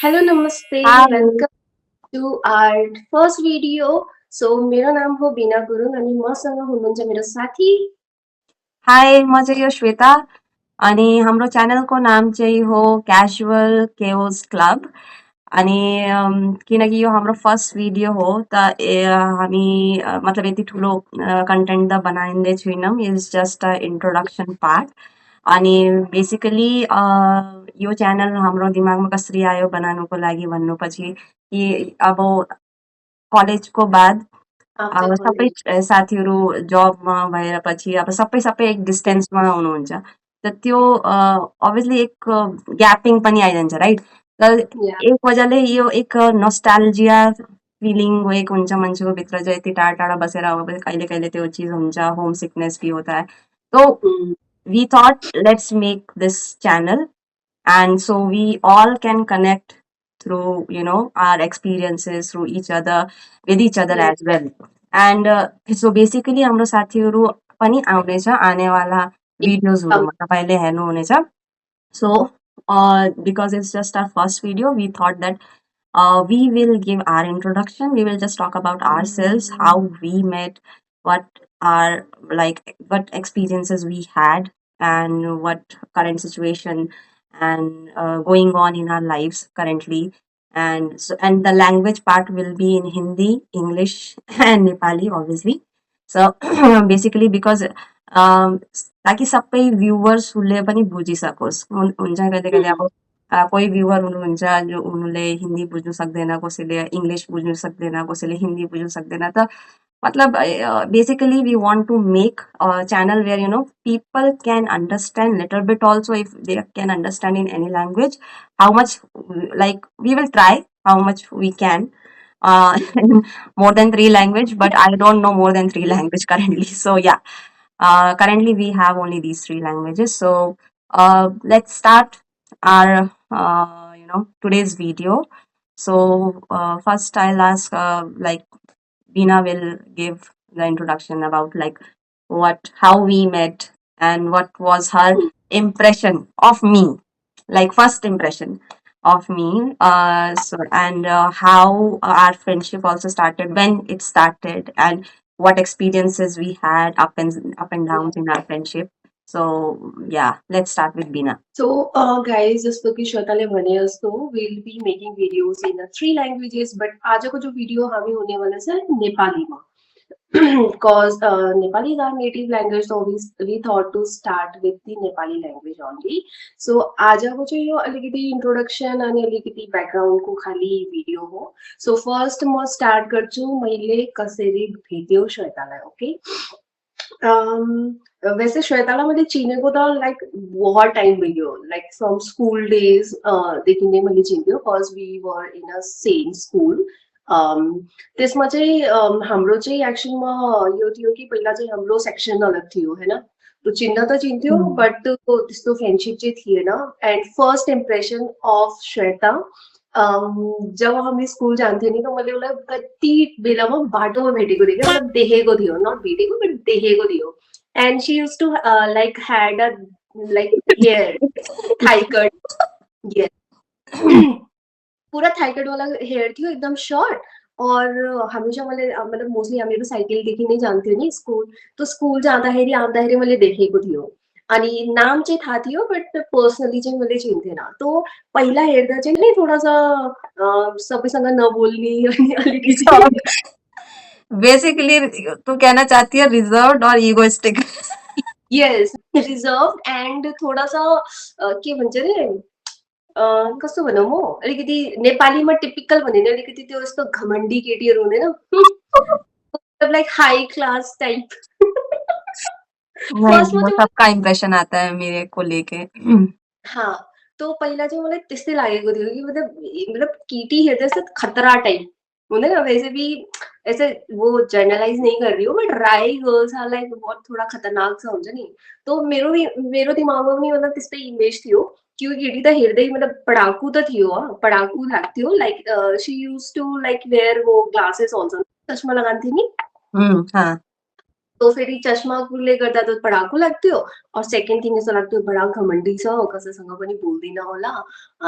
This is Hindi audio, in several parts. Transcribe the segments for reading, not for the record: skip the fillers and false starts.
हेलो नमस्ते hi welcome to our first video so मेरो नाम हो बिना गुरुङ अनि मसँग हुनुहुन्छ मेरो साथी हाय म चाहिँ यो श्वेता अनि हाम्रो च्यानलको नाम चाहिँ हो क्याजुअल केओस क्लब अनि किनकि यो हाम्रो फर्स्ट भिडियो हो त हामी मतलब यति ठुलो कन्टेन्ट त बनाइँदै छैनौँ it's just a introduction part अनि बेसिकली यो च्यानल हाम्रो दिमागमा कसरी आयो बनाउनुको लागि भन्नुपछि कि अब कलेजको बाद आफ्टर सबै कलेज साथीहरू जबमा भएर पछि अब सबै एक डिस्टेन्समा हुनुहुन्छ। त त्यो अभियसली एक ग्यापिङ पनि आइजान्छ राइट? त या एक वजहले यो एक नोस्टाल्जिया फिलिङ गएको हुन्छ मान्छेको भित्र जो यति टाढा टाढा बसेर अब कहिले कहिले त्यो चिज हुन्छ होम सिकनेस भी होता है। तो we thought let's make this channel and so we all can connect through our experiences through each other with each other as well and so basically हाम्रो साथीहरू पनि आउनेछ आनेवाला भिडियोजहरूमा तपाईँले हेर्नुहुनेछ so because it's just our first video we thought that we will give our introduction. We will just talk about ourselves, how we met, what are like what experiences we had, and what current situation and going on in our lives currently. And the language part will be in Hindi, English, and Nepali, obviously. So basically because ताकि सबै भ्युवर्सहरूले पनि बुझिसकोस् हुन्छ कहिले कहिले अब कोही भ्युवर हुनुहुन्छ जो उनले हिन्दी बुझ्नु सक्दैन कसैले इङ्ग्लिस बुझ्नु सक्दैन कसैले हिन्दी बुझ्नु सक्दैन त मतलब basically we want to make a channel where people can understand little bit also if they can understand in any language how much like we will try how much we can in more than three language but I don't know more than three language currently so yeah currently we have only these three languages so let's start our today's video so first I'll ask like Veena will give the introduction about like how we met and what was her impression of me, like first impression of me. So and how our friendship also started, when it started, and what experiences we had up and downs in our friendship. So yeah, let's start with Veena. So guys जस्तो कि श्वेताले भने जस्तो will be making videos in 3 languages but आजको जो भिडियो हामी हुनेवाला छ नेपालीमा because Nepali is our native language, so we thought to start with the Nepali language only. So आजको चाहिँ यो अलिकति इन्ट्रोडक्सन अनि अलिकति ब्याकग्राउन्डको खाली भिडियो हो. सो फर्स्ट म स्टार्ट गर्छु मैले कसरी भेट्यो श्वेतालाई ओके. वैसे श्वेतालाई मैले चिनेको त लाइक बहुत टाइम भयो लाइक फ्रम स्कुल डेज देखि नै मैले चिन्थ्यो first we were in a same school त्यसमा चाहिँ हाम्रो चाहिँ एक्चुअलमा यो थियो कि पहिला चाहिँ हाम्रो सेक्सन अलग थियो होइन त्यो चिन्न त चिन्थ्यो Hmm. बट त्यस्तो फ्रेन्डसिप चाहिँ थिएन end first impression of Shweta जब हामी स्कुल जान्थ्यो नि त मैले उसलाई कति बेलामा बाटोमा भेटेको थिएँ क्या मतलब देखेको थियो नट भेटेको बट देखेको थियो and she used to like had a like hair Thai cut पूरा थाई कट वाला हेयर थियो एकदम सर्ट और हमेशा मैले मतलब मोस्टली हामीहरू साइकलदेखि नै जान्थ्यो नि स्कुल त स्कुल जाँदाखेरि आउँदाखेरि मैले देखेको थियो अनि नाम चाहिँ थाहा थियो बट पर्सनली चाहिँ मैले चिन्थेन तो पहिला हेर्दा चाहिँ नि थोड़ा सा सबैसँग नबोल्ने अनि अलिकति बेसिकली तू कहना चाहती है रिजर्व्ड और इगोइस्टिक यस रिजर्भ एन्ड थोड़ा सा के भन्छ अरे कस्तो भनौँ हो अलिकति नेपालीमा टिपिकल भन्यो भने अलिकति त्यो यस्तो घमण्डी केटीहरू हुँदैन लाइक हाई क्लास टाइप नहीं फर्स्टमा वो चाहिँ सबका इम्प्रेशन आता है मेरे को लेके हाँ तो पहिला चाहिँ मलाई त्यस्तै लागेको थियो कि मतलब केटी हेर्दा यस्तो खतरा टाइप हुँदैन वैसे भी ऐसे वो जर्नलाइज नहीं कर रही हूँ बट राई गर्ल्स आर लाइक बहुत थोड़ा खतरनाक सा हुन्छ नि तो मेरो दिमागमा पनि मतलब त्यस्तै इमेज थियो कि यो केटी त हेर्दै मतलब पढाकु त थियो पढाकु लाग्थ्यो like she used to like wear वो ग्लासेस अल्सो चस्मा लगान्थ्यो नि हाँ तो फेरि चष्माले गर्दा त पढाकु लाग्थ्यो और सेकेन्ड थिङ यस्तो लाग्थ्यो बडा घमण्डी छ, कसैसँग पनि बोल्दिन होला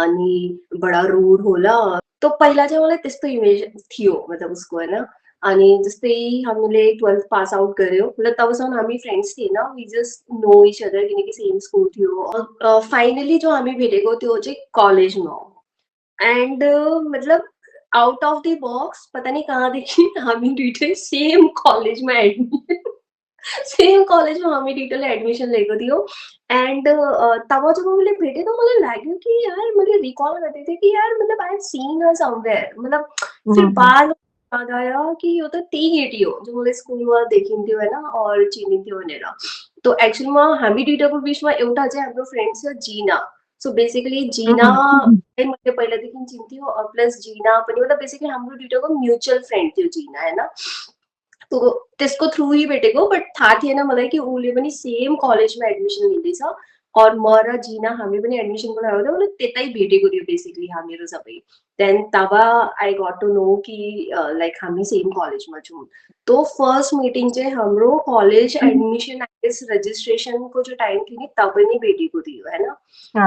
अनि बडा रुड होला। तो पहिला चाहिँ मलाई त्यस्तो इमेज थियो मतलब उसको होइन। अनि जस्तै हामीले 12th पास आउट गर्यो मतलब तबसम्म हामी फ्रेन्ड्स थिएन, we just know each other किनकि सेम स्कुल थियो। फाइनली जो हामी भेटेको त्यो चाहिँ कलेजमा हो। एन्ड मतलब आउट अफ द बक्स पता नहीं कहाँदेखि हामी दुइटै सेम कलेजमा एडमिट सेम कलेजमा हामी दुइटाले एडमिसन लिएको थियो। एन्ड तब जब मैले भेटेँ त मलाई लाग्यो कि यार मैले रिकल गर्दै थिएँ कि यार मतलब I have scene her somewhere मतलब फिर बाद में याद आया कि यो त त्यही केटी हो जो मलाई स्कुलमा देखिन्थ्यो होइन और चिनिन्थ्यो भनेर। तो एक्चुअलमा हामी दुइटाको बिचमा एउटा चाहिँ हाम्रो फ्रेन्ड छ जिना। सो बेसिकली जिना चाहिँ मैले पहिलादेखि चिन्थ्यो और प्लस जिना पनि मतलब बेसिकली हाम्रो दुइटाको म्युचुअल फ्रेन्ड थियो जिना होइन। तो त्यसको थ्रु ही भेटेको बट थाहा थिएन मलाई कि उसले पनि सेम कलेजमा एडमिसन लिँदैछ और म र जिना हामी पनि एडमिसनको लागि आउँदा मतलब त्यतै भेटेको थियो बेसिकली हामीहरू सबै। देन तब आई गट टु नो कि लाइक हामी सेम कलेजमा छौँ। तो फर्स्ट मिटिङ चाहिँ हाम्रो कलेज एडमिसन रजिस्ट्रेसनको जो टाइम थियो नि तब नै भेटेको थियो होइन।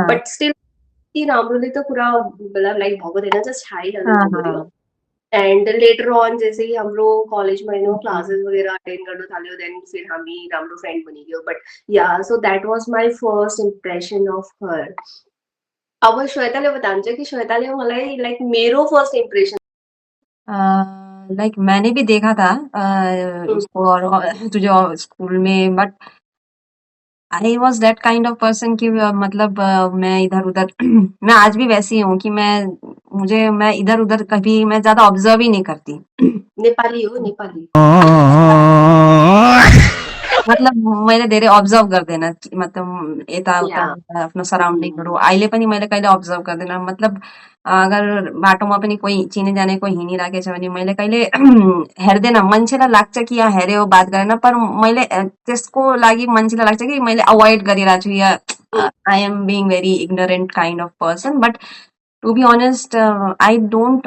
बट स्टिल राम्रोले त कुरा मतलब लाइक भएको थिएन, जस्ट हाई हेल्लो भएको थियो। एन्ड लेटर अन जैसे ही हाम्रो कलेजमा यु नो क्लासेस वगैरह अटेन्ड गर्न थाल्यो देन फिर हामी राम्रो फ्रेन्ड बनिगयो। बट या so that was my first impression of her. अब श्वेताले बतान्छ कि श्वेताले मलाई लाइक मेरो फर्स्ट इम्प्रेसन लाइक मैंने भी देखा था उसको और तुझे स्कूल में, but I was that kind of person कि मतलब मैं इधर उधर मैं आज भी वैसी हूँ कि मैं इधर उधर कभी मैं ज्यादा ऑब्जर्व ही नहीं करती। नेपाली हो नेपाली मतलब मैले धेरै अब्जर्भ गर्दैन मतलब यताउता आफ्नो सराउन्डिङहरू अहिले पनि मैले कहिले अब्जर्भ गर्दैन। मतलब अगर बाटोमा पनि कोही चिने जाने कोही हिँडिराखेको छ भने मैले कहिले हेर्दैन। मान्छेलाई लाग्छ कि यहाँ हेऱ्यो बात गरेन, पर मैले त्यसको लागि मान्छेलाई लाग्छ कि मैले अभोइड गरिरहेको छु या I am being very ignorant kind of person. But to be honest I don't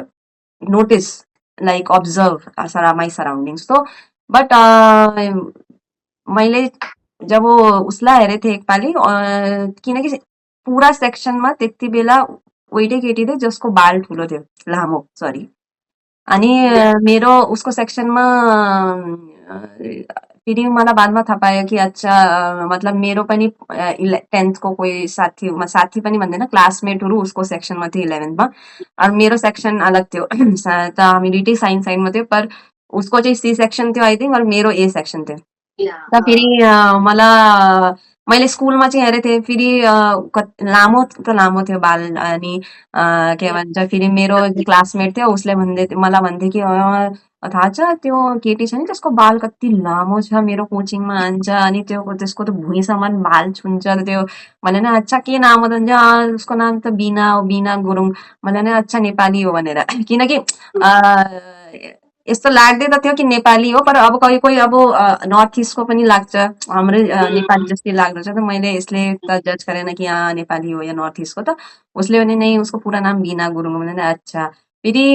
notice like observe my surroundings. तो बट मैले जब उसलाई हेरेको थिएँ एकपालि किनकि पुरा सेक्सनमा त्यति बेला एउटै केटी थियो जसको बाल ठुलो थियो, लामो सरी। अनि मेरो उसको सेक्सनमा फेरि मलाई बादमा थाहा पायो कि अच्छा मतलब मेरो पनि 10th को कोही साथी पनि भन्दैन क्लासमेटहरू उसको सेक्सनमा थियो 11th मा और मेरो सेक्सन अलग थियो। त हामी दुइटै साइनमा थियो, पर उसको चाहिँ सी सेक्सन थियो आई थिङ्क और मेरो ए सेक्सन थियो। त फेरि मैले स्कुलमा चाहिँ हेरेको थिएँ फेरि लामो थियो बाल। अनि के भन्छ फेरि मेरो क्लासमेट थियो उसले मलाई भन्थ्यो कि थाहा छ त्यो केटी छ नि त्यसको बाल कति लामो छ, मेरो कोचिङमा आन्छ अनि त्यसको त भुइँसम्म बाल छुन्छ त्यो। मैले नि अच्छा के नाम हो त भन्छ उसको नाम त बिना हो, बिना गुरुङ। मैले नि अच्छा नेपाली हो भनेर किनकि यस्तो लाग्दै त थियो कि नेपाली हो, पर अब कोही अब नर्थ इस्टको पनि लाग्छ, हाम्रै नेपाली जस्तै लाग्दछ। त मैले यसले त जज गरेन कि नेपाली हो या नर्थ इस्टको। त उसले भने नहीं उसको पूरा नाम बिना गुरुङ हो। भने अच्छा फेरि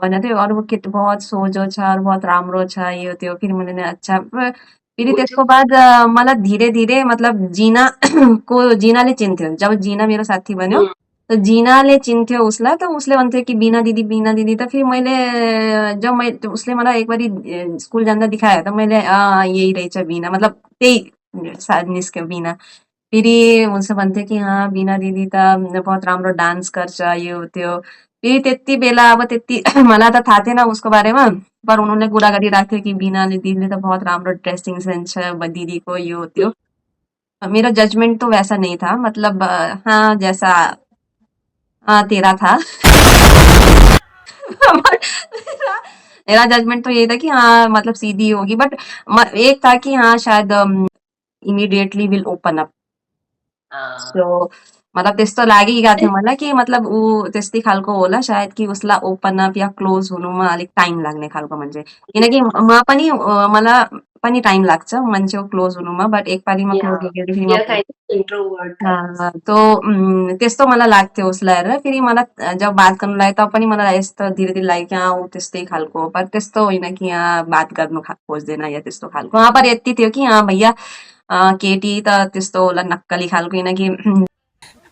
भनेको थियो अरू केटी बहुत सोझो छ और बहुत राम्रो छ यो त्यो। फेरि मैले नि अच्छा फेरि त्यसको बाद मलाई धीरे धीरे मतलब जिनाले चिन्थ्यो। जब जिना मेरो साथी बन्यो त जिनाले चिन्थ्यो उसलाई, त उसले भन्थ्यो कि बिना दिदी बिना दिदी। त फेरि मैले जब उसले मलाई एक बारी स्कुल जाँदा दिखायो त मैले यही रहेछ बिना, मतलब त्यही निस्क्यो बिना। फेरि उसले भन्थ्यो कि बिना दिदी त बहुत राम्रो डान्स गर्छ यो त्यो। फेरि त्यति बेला अब त्यति मलाई त थाहा थिएन उसको बारेमा, पर उनीहरूले कुरा गरिरहेको थियो कि बिना दिदीले त बहुत राम्रो ड्रेसिङ सेन्स छ दिदीको यो त्यो। मेरा जजमेंट तो वैसा नहीं था, मतलब हाँ जैसा तेरा था। मेरा जजमेंट तो ये था कि हाँ मतलब सीधी होगी, बट एक था कि हाँ शायद इमिडिएटली विल ओपन अप। सो मतलब त्यस्तो लागिरहेको थियो मलाई कि मतलब ऊ त्यस्तै खालको होला सायद कि उसलाई ओपन अप या क्लोज हुनुमा अलिक टाइम लाग्ने खालको मान्छे। किनकि म पनि मलाई पनि टाइम लाग्छ मान्छेको क्लोज हुनुमा, बट एकपालिमा क्लोज Yeah, भइगयो फेरि we म are kind of introvert types. तो त्यस्तो मलाई लाग्थ्यो उसलाई हेरेर। फेरि मलाई जब बात गर्नु लाग्यो तब पनि मलाई यस्तो धीरे-धीरे लाग्यो कि ऊ त्यस्तै खालको, पर त्यस्तो होइन कि बात गर्नु खोज्दैन या त्यस्तो खालको। पर यति थियो कि भैया केटी त त्यस्तो होला नक्कली खालको, किनकि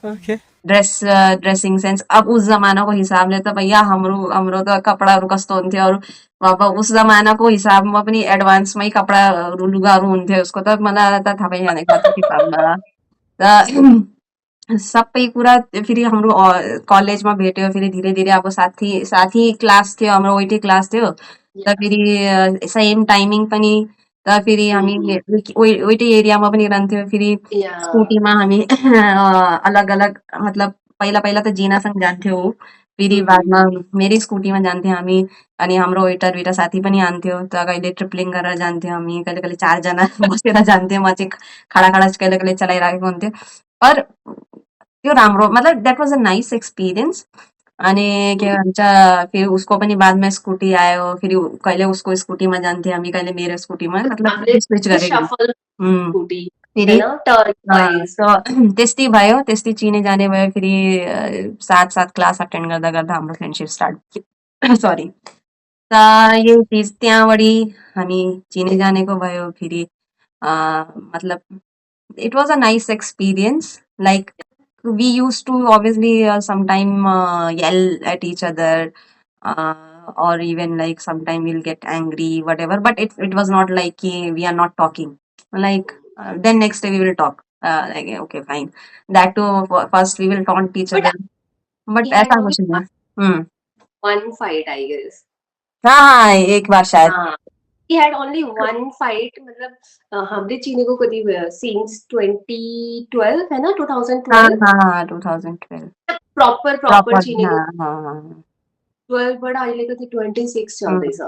Okay. ड्रेसिङ सेन्स अब उस जमानाको हिसाबले त भैया हाम्रो हाम्रो त कपडाहरू कस्तो हुन्थ्यो, अरू अब उस जमानाको हिसाबमा पनि एडभान्समै कपडाहरू लुगाहरू हुन्थ्यो उसको त, मलाई त थाहा पाइहालेको त्यो हिसाबमा त सबै कुरा। फेरि हाम्रो कलेजमा भेट्यो, फेरि धीरे-धीरे अब साथी साथी क्लास थियो, हाम्रो एउटै क्लास थियो, त Yeah. फेरि सेम टाइमिङ पनि, त फेरि हामी Mm. एउटै एरियामा पनि रहन्थ्यो। फेरि Yeah. स्कुटीमा हामी अलग-अलग, मतलब पहिला-पहिला त जिनासँग जान्थ्यो ऊ, फेरि बादमा Mm. मेरै स्कुटीमा जान्थ्यौँ हामी, अनि हाम्रो एउटा दुइटा साथी पनि आन्थ्यो। त कहिले ट्रिपलिङ गरेर जान्थ्यौँ हामी, कहिले-कहिले 4 जना बसेर जान्थ्यौँ। म चाहिँ खडा-खडा कहिले-कहिले चलाइराखेको हुन्थ्यो। पर त्यो राम्रो, मतलब that was a nice experience. अनि के भन्छ, फेरि उसको पनि बादमा स्कुटी आयो, फेरि कहिले उसको स्कुटीमा जान्थ्यौँ हामी, कहिले मेरो स्कुटीमा, मतलब हामीले स्विच गरेर। shuffle हुँ, scooty, है फेरि ना? Turn wise. त त्यस्तै भयो, त्यस्तै चिने जाने भयो। फेरि साथ-साथ क्लास अटेन्ड गर्दा-गर्दा हाम्रो फ्रेन्डसिप स्टार्ट भयो। सरी। त यही चिज त्यहाँबडी हामी चिने जानेको भयो। फेरि मतलब it was a nice experience. Like we used to obviously sometime yell at each other, or even like sometime we'll get angry, whatever. But it was not like we are not talking. Like then next day we will talk. Like okay, fine. That too, first we will taunt each But other. But we had ऐसा only कुछ नहीं। हम्म। one fight, I guess. हाँ हाँ, एक बार शायद। हाँ. We had only one fight. मतलब हमने चीनी को कभी since 2012 है ना, हाँ 2012 हाँ हाँ, 2012 proper प्रॉपर। चीनी को हाँ हाँ हाँ। 12 बट अहिले कति 26 हम्म, चल्दैछ।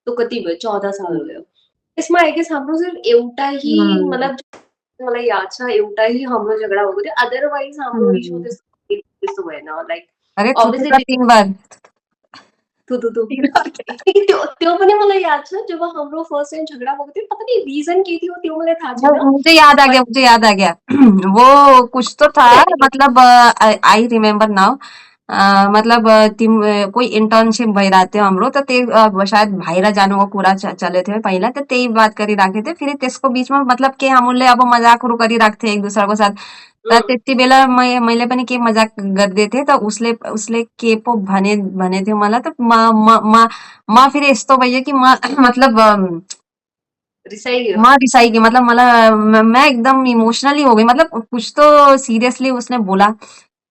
तो कति भयो 14 साल भयो। यसमा आई गेस हाम्रो सिर्फ एउटा ही हम्म, मतलब मलाई याद छ एउटा ही हाम्रो झगडा भएको थियो। अदरवाइज हाम्रो बिचमा हम्म। त्यस्तो त्यस्तो भएन। लाइक अरे थुतु का अब्भियसली 3 बार। थु थु थु 3 बार क्या? त्यो पनि मलाई याद छ जब हाम्रो फर्स्ट टाइम झगडा भएको थियो। पता नहीं रिजन के थियो त्यो मलाई थाहा छैन। मुझे याद आ गया, मुझे याद आ गया। वो कुछ तो था, बट मतलब आई रिमेम्बर नाउ। मतलब कोही इन्टर्नसिप भइरहेको थियो हाम्रो, त त्यही सायद बाहिर जानुको कुरा चलेको थियो पहिला, त त्यही बात गरिरहेको थियो। फेरि त्यसको बिचमा मतलब के हामीले अब मजाकहरू गरिरहेको थियौँ एक दुसराको साथ। त त्यति बेला मैले पनि के मजाक गर्दै थिएँ, त उसले उसले के पो भने थियो मलाई, त म फेरि यस्तो भयो कि म मतलब रिसाइयो। मैं रिसाई गई, मतलब मला मैं एकदम इमोशनली हो गई। मतलब कुछ तो सीरियसली उसने बोला,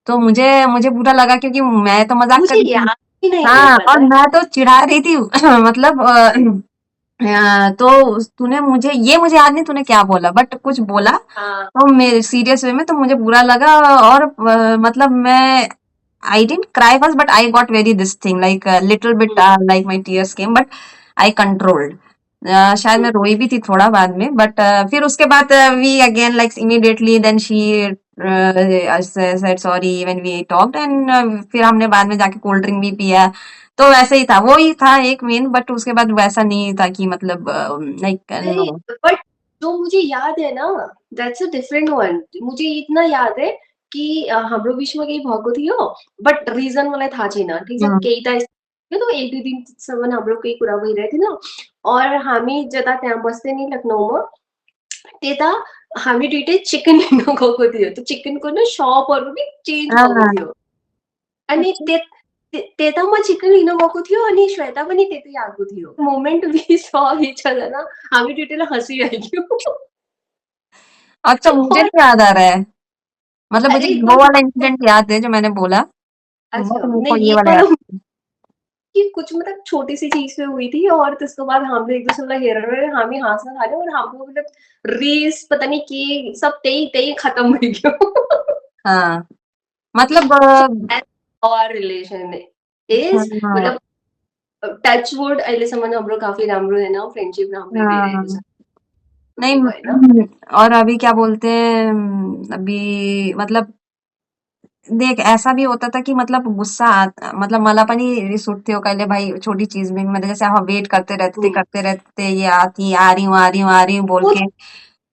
तो मुझे मुझे बुरा लगा, क्योंकि मैं तो मजाक कर मुझे रही थी। याद ही नहीं है हाँ, और पता है। मैं तो चिढ़ा रही थी। मतलब तो तूने मुझे याद नहीं तूने क्या बोला, बट कुछ बोला हाँ। तो मेरे सीरियस वे में, तो मुझे बुरा लगा। और मतलब मैं I didn't cry first, but I got very this thing like little bit, like my tears came, but I controlled. शायद मैं रोई भी थी थोड़ा बाद में, बट फिर उसके बाद we again like immediately then she said sorry when we talked, and फिर हमने बाद में जाके कोल्ड ड्रिंक भी पिया। तो वैसे ही था, वो ही था एक मेन, बट उसके बाद वैसा नहीं था कि मतलब लाइक नहीं, नो। बट जो मुझे याद है ना, दैट्स अ डिफरेंट वन। मुझे इतना याद है कि हाम्रो बिचमा केही भएको थियो, बट रिजन मलाई थाहा छैन। ठिक छ, केही त थियो। त एक दुई दिनसम्म हाम्रो केही कुरा भइरहेको थिएन। और हामी जता त्यहाँ बस्दै नि लखनऊमा, त्यता हामी दुइटै चिकन लिन गएको थियो। त्यो चिकनको न सपहरू नि चेन्ज भएको थियो। अनि अच्छा त्यता म चिकन लिन गएको थियो अनि श्वेता पनि त्यतै आएको थियो। Moment we saw each other ना, हामी दुइटैलाई हँसिरहेको। अच्छा, मुझे और नहीं याद आ रहा है। मतलब अरे मुझे एक वो बार वाला इंसिडेंट याद है जो मैंने बोला, बट अच्छा, मेरे को नहीं ये एक वाला बार याद नहीं। कि कुछ मतलब छोटी-सी चीज़ पे हुई थी और त्यसको बाद हामीले एक दूसरेलाई हेरेर हामी हाँस्न थाल्यौँ और हाम्रो मतलब रेस पता नहीं के सब त्यही खत्म भइगयो। हाँ, मतलब so that's how our relation is. हाँ, मतलब टच वुड अहिलेसम्म हाम्रो काफी राम्रो होइन, फ्रेन्डसिप राम्रै भइरहेको हाँ, छ। नहीं। केही भएन। और अभी क्या बोलते हैं, अभी मतलब देख ऐसा भी होता था कि मतलब गुस्सा मतलब मला पण रिस उठते हो कहले भाई छोटी चीज में मतलब जैसे हम वेट हम्म, करते रहते ये आती आ रही हूँ आ रही हूँ आ रही हूँ बोल वो के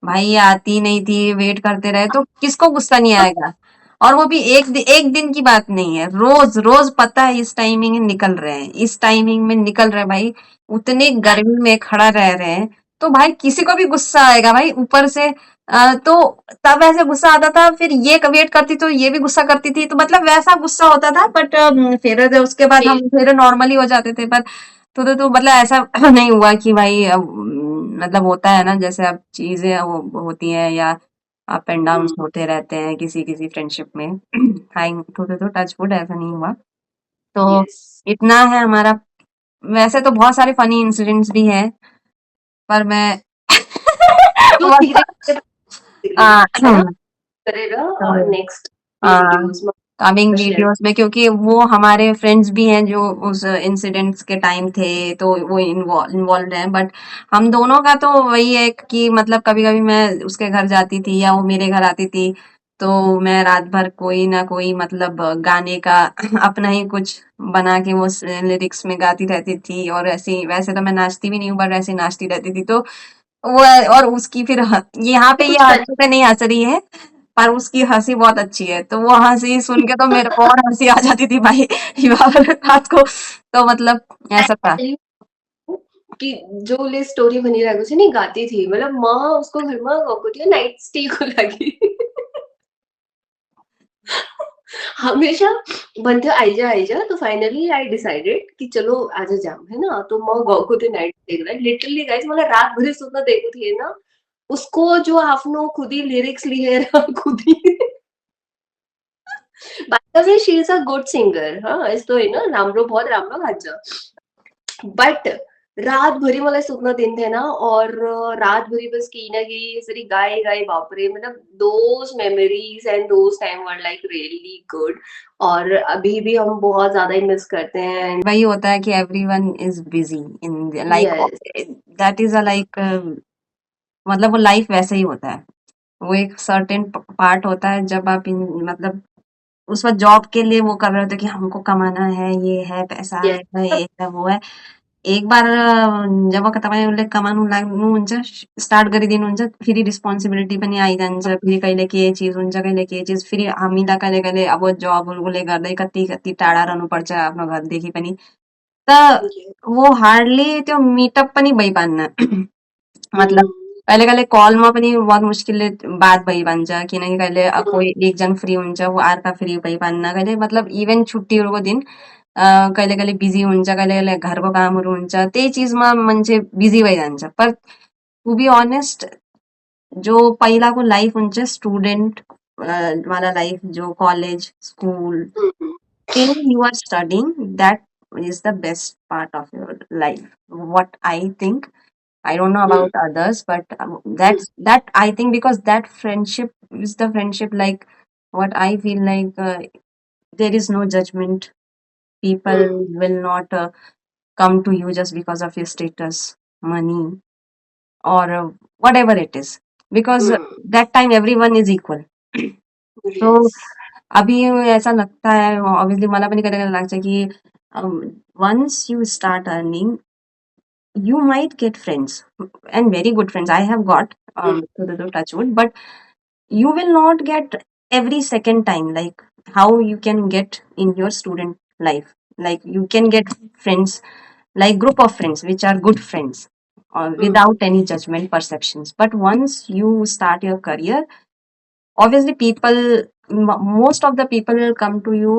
भाई ये आती नहीं थी वेट करते रहे तो किसको गुस्सा नहीं तो आएगा। और वो भी एक दिन की बात नहीं है, रोज रोज पता है इस टाइमिंग में निकल रहे हैं, इस टाइमिंग में निकल रहे हैं भाई, उतनी गर्मी में खड़ा रह रहे हैं तो भाई किसी को भी गुस्सा आएगा भाई ऊपर से। तो तब ऐसे गुस्सा आता था, फिर ये वेट करती तो ये भी गुस्सा करती थी, तो मतलब वैसा गुस्सा होता था। बट फिर उसके बाद हम फिर नॉर्मली हो जाते थे। पर तो मतलब ऐसा नहीं हुआ कि भाई मतलब होता है ना जैसे अब चीजें वो होती हैं या अप एंड डाउन होते रहते हैं किसी किसी फ्रेंडशिप में। थैंक तो टच वुड ऐसा नहीं हुआ। तो यस। इतना है हमारा। वैसे तो बहुत सारे फनी इंसिडेंट्स भी हैं पर मैं तो धीरे धीरे आ, है ना, करेगा नेक्स्ट वीडियोस में कमिंग शेयर। वीडियोस में क्योंकि वो हमारे फ्रेंड्स भी हैं जो उस इंसिडेंट्स के टाइम थे तो वो इन्वॉल्व हैं। बट हम दोनों का तो वही है कि मतलब कभी कभी मैं उसके घर जाती थी या वो मेरे घर आती थी तो मैं रात भर कोई ना कोई मतलब गाने का अपना ही कुछ बना के वो लिरिक्स में गाती रहती थी। और ऐसी वैसे तो मैं नाचती भी नहीं हूँ बट ऐसे नाचती रहती थी। तो वो और उसकी फिर यहाँ पे ये कुछ हंसी पे नहीं हंस रही है पर उसकी हंसी बहुत अच्छी है तो वो हंसी सुन के तो मेरे को और हंसी आ जाती थी भाई रात को। तो मतलब ऐसा था। कि जो ले स्टोरी बनी रहेको छ नि गाती थी, मतलब म उसको घरमा गएको थियो नाइट स्टे को लागि। हमेशा भन्थ्यो आइज आइज, तो फाइनली आई डिसाइडेड कि चलो आज जाऊँ हैन। तो म गएको थिएँ नाइट स्टे को लागि। लिटरली गाइस मलाई रातभरि सुत्न दिएको थिएन। उसको जो आफ्नो खुदी लिरिक्स लिएर खुदी by the way she is a good singer, हाँ यस्तो होइन, राम्रो बहुत राम्रो गान्छ। बट रातभरि मलाई सुत्न दिन्थेन और रातभरि बस केही न केही यसरी गाए गाए बापरे, मतलब those memories and those time were like really good. और अभी भी हम बहुत ज्यादा ही मिस करते हैं। वही होता है कि everyone is busy in like yes. That is a like मतलब वो लाइफ वैसे ही होता है। वो एक सर्टेन पार्ट होता है जब आप मतलब उस वक़्त जॉब के लिए वो कर रहे होते हैं कि हमको कमाना है, ये है, पैसा यस। है, ये है, वो है। एक बार जब तपाईँले कमाउनु लाग्नुहुन्छ, स्टार्ट गरिदिनुहुन्छ, फेरि रिस्पोन्सिबिलिटी पनि आइजान्छ। फेरि कहिले के चिज हुन्छ, कहिले के चिज। फेरि हामीलाई कहिले-कहिले अब जबले गर्दै कति-कति टाढा रहनुपर्छ आफ्नो घरदेखि पनि। त वो हार्डली त्यो मिटअप पनि भइपान्न। मतलब कहिले-कहिले कलमा पनि बहुत मुस्किलले बात भइरहन्छ किनकि कहिले कोही एकजना फ्री हुन्छ, वो अर्का फ्री भइपान्न। कहिले मतलब इभन छुट्टीहरूको दिन कहिले-कहिले बिजी हुन्छ, कहिले-कहिले घरको कामहरू हुन्छ। त्यही चिजमा मान्छे बिजी भइजान्छ। पर टु बी अनेस्ट जो पहिलाको लाइफ हुन्छ स्टुडेन्ट वाला लाइफ जो college, school till you are studying that is the best part of your life. What I think, I don't know about others, but that I think because that friendship is the friendship like what I feel like there is no judgment. People will not come to you just because of your status, money, or whatever it is, because that time everyone is equal. तो यस। अभी ऐसा लगता है ऑब्वियसली मला पनि कधी-कधी लाग्छ कि once you start earning you might get friends and very good friends I have got to touch wood, but you will not get every second time like how you can get in your student life. Like you can get friends like group of friends which are good friends without any judgment perceptions. But once you start your career, obviously people most of the people will come to you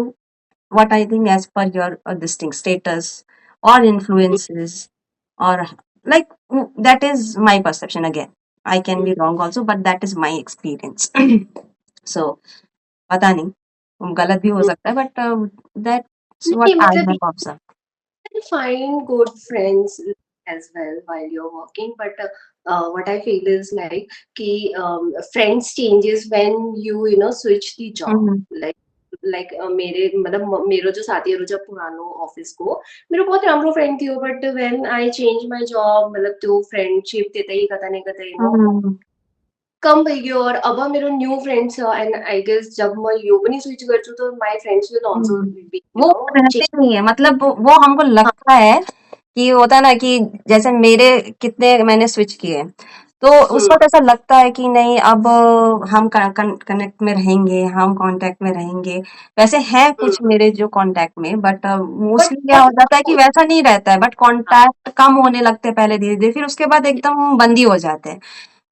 what I think as per your distinct status or influences or like that is my perception again. I can be wrong also, but that is my experience. So पता नहीं गलत भी हो सकता है but that's नहीं what I मतलब have observed. find good friends as well while you're working, but what I feel is like कि friends changes when you know switch the job. Mhm. like मेरे मतलब मेरो जो साथीहरू छ पुरानो अफिसको मेरो बहुत राम्रो फ्रेन्ड थियो, but when I change my जब मतलब त्यो फ्रेन्डशिप त्यतै कता न कतै Mhm. कम भइगयो और अब मेरो new friends and I guess जब मैं यो पनि स्विच गर्छु तो my friends will also be वो रहते चेंज। नहीं है, मतलब वो हमको लगता है कि होता है ना कि जैसे मेरे कितने मैंने स्विच किए, तो उस वक़्त ऐसा लगता है कि नहीं अब हम कनेक्ट में रहेंगे, हम कॉन्टैक्ट में रहेंगे। वैसे हैं कुछ मेरे जो कॉन्टैक्ट में, बट बट मोस्टली क्या हो जाता है कि वैसा नहीं रहता है, बट कॉन्टैक्ट कम होने लगते हैं पहले धीरे-धीरे, फिर उसके बाद एकदम बंद ही हो जाते हैं।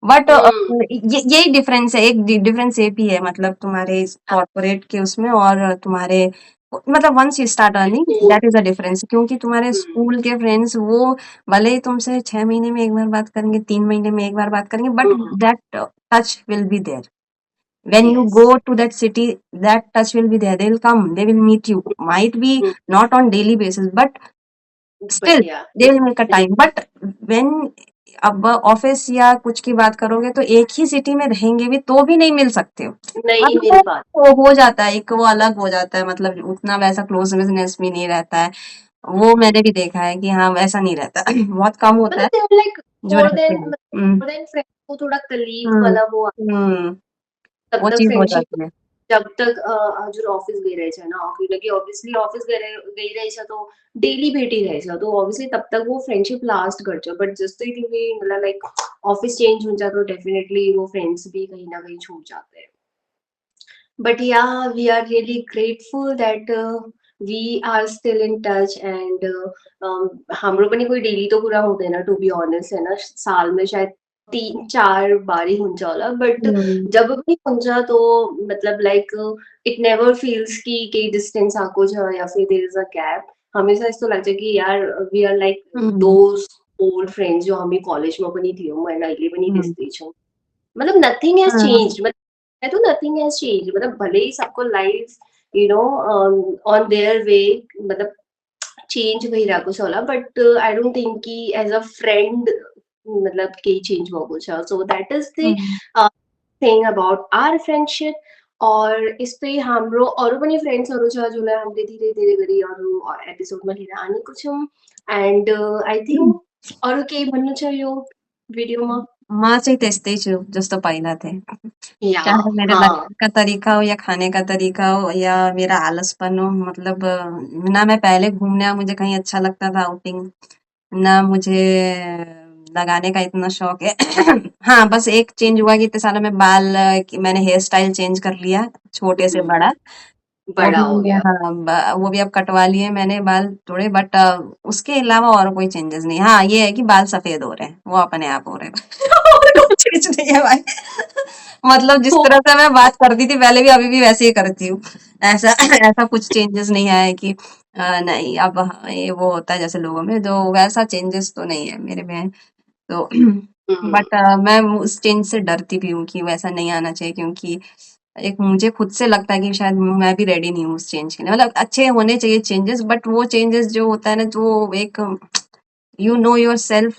बट ये यही डिफरेंस है, एक डिफरेंस ये भी है, मतलब तुम्हारे कॉर्पोरेट के उसमें और तुम्हारे, मतलब once you start earning that is a difference, क्योंकि तुम्हारे स्कूल के फ्रेंड्स वो भले ही तुमसे 6 महीने में एक बार बात करेंगे, 3 महीने में एक बार बात करेंगे, but that touch will be there when you yes go to that city. That touch will be there, they will come, they will meet you, might be not on daily basis, but but still yeah they will make a time. But when अब ऑफिस या कुछ की बात करोगे तो एक ही सिटी में रहेंगे भी तो भी नहीं मिल सकते हो, नहीं मिल मतलब पाता। वो हो जाता है, एक वो अलग हो जाता है, मतलब उतना वैसा क्लोजनेस भी नहीं रहता है। वो मैंने भी देखा है कि हाँ वैसा नहीं रहता बहुत कम होता है मतलब दे आर लाइक जो रहते हैं। मोर देन फ्रेंड, वो थोड़ा कलीग हम्म वाला वो हम्म तब वो तक चीज हो फ्रेंडशिप जाती है। जब तक हजुर ऑफिस गइरहेछ होइन किनकि अभियसली अफिस गइरहेछ त डेली भेटिरहेछ त अभियसली तब तक वो फ्रेंडशिप लास्ट गर्छ बट जस्तै तिमी मतलब लाइक अफिस चेंज हुन्छ तो डेफिनेटली वो फ्रेंड्स भी कहीं ना कहीं छूट जाते हैं। But yeah, we are really grateful that we are still in touch and हाम्रो पनि कोही डेली तो कुरा हुँदैन टु बी अनेस्ट होइन साल में शायद 3-4 बार ही हुन्छ होला बट हम्म जब पनि हुन्छ तो मतलब लाइक इट नेभर फिल्स कि केही डिस्टेन्स आएको छ या फिर देयर इज अ ग्याप। हमेशा यस्तो लाग्छ कि यार we are like hmm those old friends जो हामी कलेजमा पनि थियौँ होइन अहिले पनि हम्म त्यस्तै छौँ। मतलब नथिङ हैज हम्म चेन्ज है तो नथिंग हैज चेंज मतलब भले ही सबको life you know on their way मतलब चेन्ज भइरहेको छ होला बट आई डोन्ट थिङ्क कि एज अ फ्रेन्ड मतलब केही चेन्ज भएको छ so that is the hmm thing about our friendship और यस्तै हाम्रो अरू पनि फ्रेन्ड्सहरू छ जसलाई हामीले धीरे धीरे गरी अरू एपिसोडमा लिएर आनेको छौँ एन्ड आई थिङ्क अरू केही भन्नु छ यो भिडियोमा म चाहिँ त्यस्तै छु जस्तो पहिला थिएँ, या चाहे मेरे हाँ लगने का तरीका हो या खाने का तरीका हो या मेरा आलसपन हो, मतलब ना मैं पहले घूमना मुझे कहीं अच्छा लगता था आउटिंग, ना मुझे लगाने का इतना शौक है हाँ बस एक चेंज हुआ कि इतने सालों में बाल कि मैंने हेयर स्टाइल चेंज कर लिया, छोटे से बड़ा। वो बड़ा हो भी गया हाँ वो भी अब कटवा लिए मैंने बाल थोड़े, बट उसके अलावा और कोई चेंजेस नहीं। हाँ ये है कि बाल सफेद हो रहे हैं, वो अपने आप हो रहे हैं और कोई चीज नहीं है भाई मतलब जिस तरह से मैं बात करती थी पहले भी अभी भी वैसे ही करती हूँ। ऐसा ऐसा कुछ चेंजेस नहीं आया है कि नहीं अब हाँ, ये वो होता है जैसे लोगों में, जो वैसा चेंजेस तो नहीं है मेरे में। तो बट मैं उस चेंज से डरती भी हूँ कि वैसा नहीं आना चाहिए, क्योंकि एक मुझे खुद से लगता है कि शायद मैं भी रेडी नहीं हूँ उस चेंज के लिए, मतलब अच्छे होने चाहिए चेंजेस, बट वो चेंजेस जो होता है ना, जो एक you know yourself,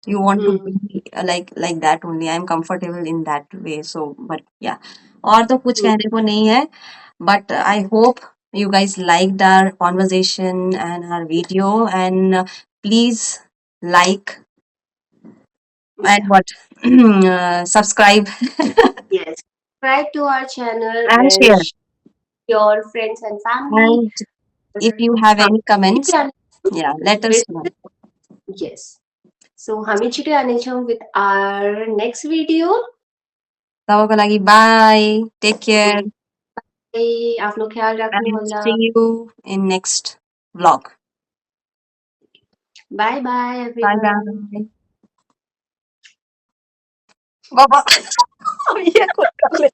you want to be like that only, I'm comfortable in that way, so but yeah, और तो कुछ कहने को नहीं है, but I hope you guys liked our conversation and our video, and please like and Yeah. what subscribe Yes. Subscribe to our channel and and share, share your friends and family. and if you have हाँ, any comments, छिटै yeah, let us with know. yes. So हामी छिटै आनेछौँ with our next video. तबको लागि bye, take care, आफ्नो ख्याल राख्नु and होला। see you in next vlog. Bye bye Bye everyone. bye. बाबा अब ये खुद कर ले